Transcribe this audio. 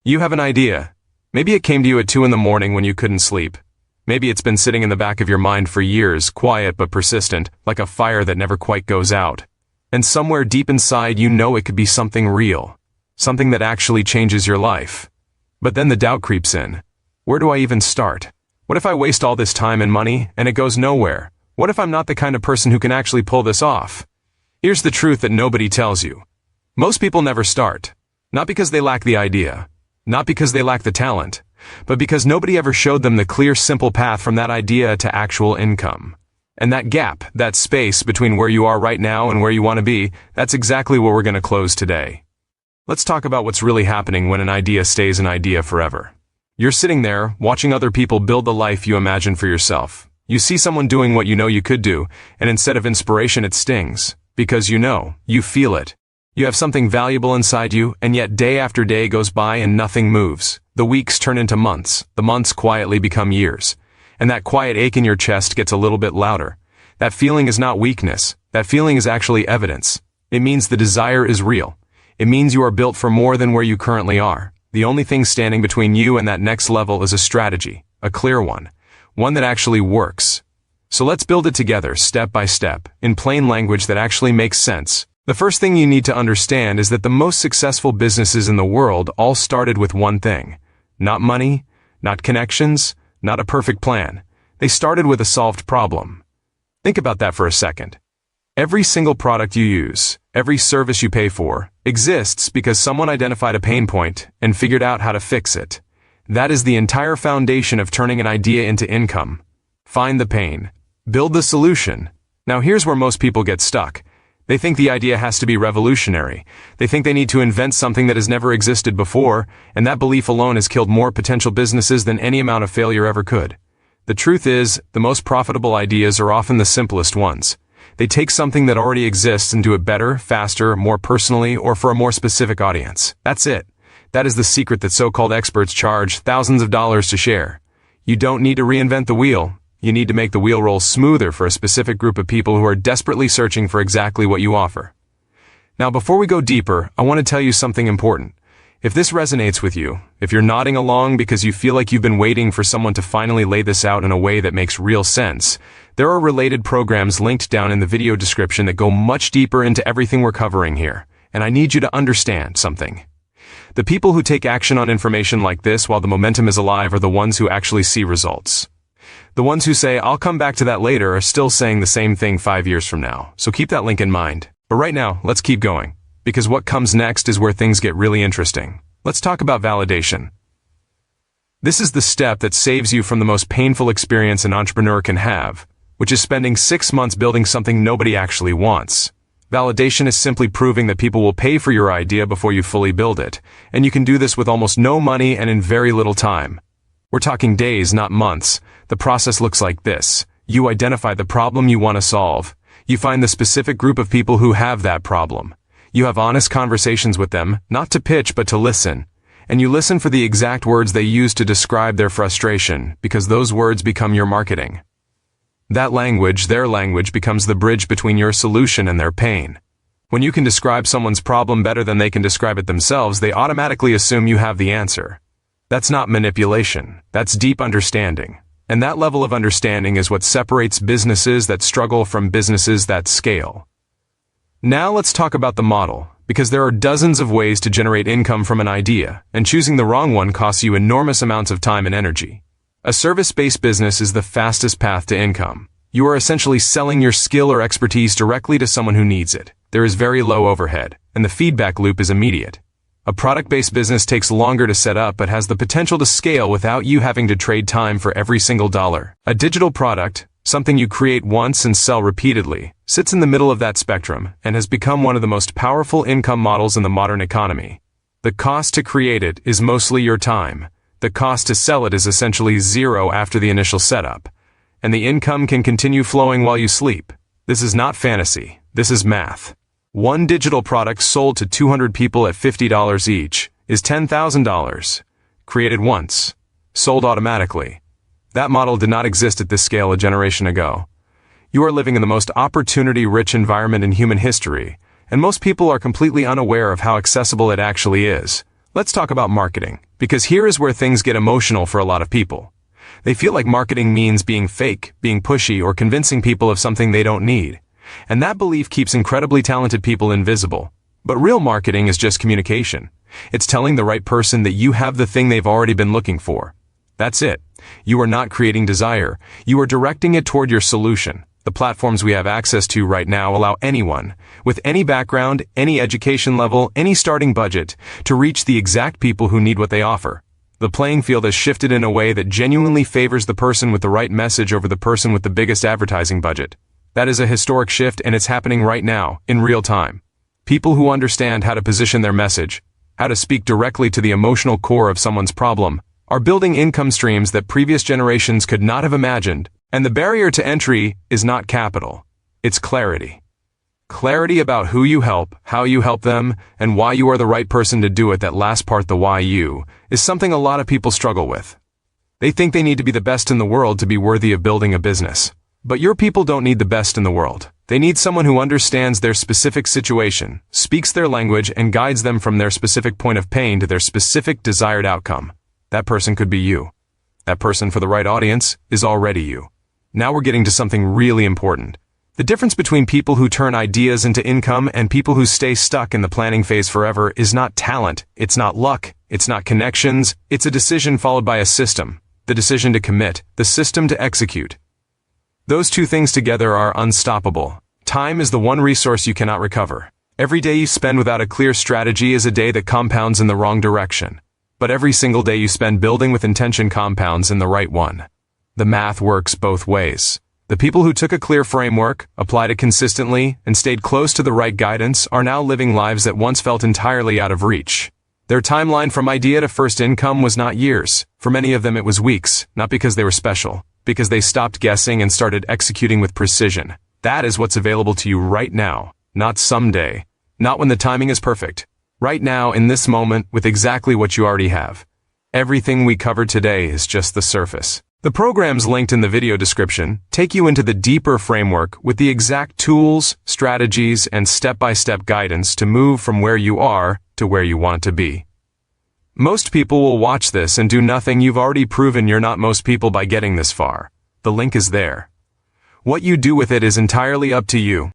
You have an idea. Maybe it came to you at 2 in the morning when you couldn't sleep. Maybe it's been sitting in the back of your mind for years, quiet but persistent, like a fire that never quite goes out. And somewhere deep inside you know it could be something real. Something that actually changes your life. But then the doubt creeps in. Where do I even start? What if I waste all this time and money, and it goes nowhere? What if I'm not the kind of person who can actually pull this off? Here's the truth that nobody tells you. Most people never start. Not because they lack the idea. Not because they lack the talent. But because nobody ever showed them the clear, simple path from that idea to actual income. And that gap, that space between where you are right now and where you want to be, that's exactly what we're going to close today. Let's talk about what's really happening when an idea stays an idea forever. You're sitting there, watching other people build the life you imagine for yourself. You see someone doing what you know you could do, and instead of inspiration it stings. Because you feel it. You have something valuable inside you, and yet day after day goes by and nothing moves. The weeks turn into months, the months quietly become years. And that quiet ache in your chest gets a little bit louder. That feeling is not weakness. That feeling is actually evidence. It means the desire is real. It means you are built for more than where you currently are. The only thing standing between you and that next level is a strategy, a clear one. One that actually works. So let's build it together, step by step, in plain language that actually makes sense. The first thing you need to understand is that the most successful businesses in the world all started with one thing. Not money, not connections, not a perfect plan. They started with a solved problem. Think about that for a second. Every single product you use, every service you pay for, exists because someone identified a pain point and figured out how to fix it. That is the entire foundation of turning an idea into income. Find the pain. Build the solution. Now here's where most people get stuck. They think the idea has to be revolutionary. They think they need to invent something that has never existed before, and that belief alone has killed more potential businesses than any amount of failure ever could. The truth is, the most profitable ideas are often the simplest ones. They take something that already exists and do it better, faster, more personally, or for a more specific audience. That's it. That is the secret that so-called experts charge thousands of dollars to share. You don't need to reinvent the wheel. You need to make the wheel roll smoother for a specific group of people who are desperately searching for exactly what you offer. Now, before we go deeper, I want to tell you something important. If this resonates with you, if you're nodding along because you feel like you've been waiting for someone to finally lay this out in a way that makes real sense, there are related programs linked down in the video description that go much deeper into everything we're covering here. And I need you to understand something. The people who take action on information like this while the momentum is alive are the ones who actually see results. The ones who say, "I'll come back to that later," are still saying the same thing 5 years from now. So keep that link in mind. But right now, let's keep going. Because what comes next is where things get really interesting. Let's talk about validation. This is the step that saves you from the most painful experience an entrepreneur can have, which is spending 6 months building something nobody actually wants. Validation is simply proving that people will pay for your idea before you fully build it, and you can do this with almost no money and in very little time. We're talking days, not months. The process looks like this. You identify the problem you want to solve. You find the specific group of people who have that problem. You have honest conversations with them, not to pitch but to listen. And you listen for the exact words they use to describe their frustration, because those words become your marketing. That language, their language, becomes the bridge between your solution and their pain. When you can describe someone's problem better than they can describe it themselves, they automatically assume you have the answer. That's not manipulation. That's deep understanding. And that level of understanding is what separates businesses that struggle from businesses that scale. Now let's talk about the model, because there are dozens of ways to generate income from an idea, and choosing the wrong one costs you enormous amounts of time and energy. A service-based business is the fastest path to income. You are essentially selling your skill or expertise directly to someone who needs it. There is very low overhead, and the feedback loop is immediate. A product-based business takes longer to set up but has the potential to scale without you having to trade time for every single dollar. A digital product, something you create once and sell repeatedly, sits in the middle of that spectrum and has become one of the most powerful income models in the modern economy. The cost to create it is mostly your time. The cost to sell it is essentially zero after the initial setup. And the income can continue flowing while you sleep. This is not fantasy. This is math. One digital product sold to 200 people at $50 each is $10,000. Created once. Sold automatically. That model did not exist at this scale a generation ago. You are living in the most opportunity-rich environment in human history, and most people are completely unaware of how accessible it actually is. Let's talk about marketing, because here is where things get emotional for a lot of people. They feel like marketing means being fake, being pushy, or convincing people of something they don't need. And that belief keeps incredibly talented people invisible. But real marketing is just communication. It's telling the right person that you have the thing they've already been looking for. That's it. You are not creating desire. You are directing it toward your solution. The platforms we have access to right now allow anyone, with any background, any education level, any starting budget, to reach the exact people who need what they offer. The playing field has shifted in a way that genuinely favors the person with the right message over the person with the biggest advertising budget. That is a historic shift, and it's happening right now, in real time. People who understand how to position their message, how to speak directly to the emotional core of someone's problem, are building income streams that previous generations could not have imagined. And the barrier to entry is not capital. It's clarity. Clarity about who you help, how you help them, and why you are the right person to do it. That last part, the why you, is something a lot of people struggle with. They think they need to be the best in the world to be worthy of building a business. But your people don't need the best in the world. They need someone who understands their specific situation, speaks their language, and guides them from their specific point of pain to their specific desired outcome. That person could be you. That person, for the right audience, is already you. Now we're getting to something really important. The difference between people who turn ideas into income and people who stay stuck in the planning phase forever is not talent, it's not luck, it's not connections, it's a decision followed by a system. The decision to commit, the system to execute. Those two things together are unstoppable. Time is the one resource you cannot recover. Every day you spend without a clear strategy is a day that compounds in the wrong direction. But every single day you spend building with intention compounds in the right one. The math works both ways. The people who took a clear framework, applied it consistently, and stayed close to the right guidance are now living lives that once felt entirely out of reach. Their timeline from idea to first income was not years. For many of them it was weeks, not because they were special, because they stopped guessing and started executing with precision. That is what's available to you right now, not someday, not when the timing is perfect. Right now, in this moment, with exactly what you already have. Everything we covered today is just the surface. The programs linked in the video description take you into the deeper framework with the exact tools, strategies, and step-by-step guidance to move from where you are to where you want to be. Most people will watch this and do nothing. You've already proven you're not most people by getting this far. The link is there. What you do with it is entirely up to you.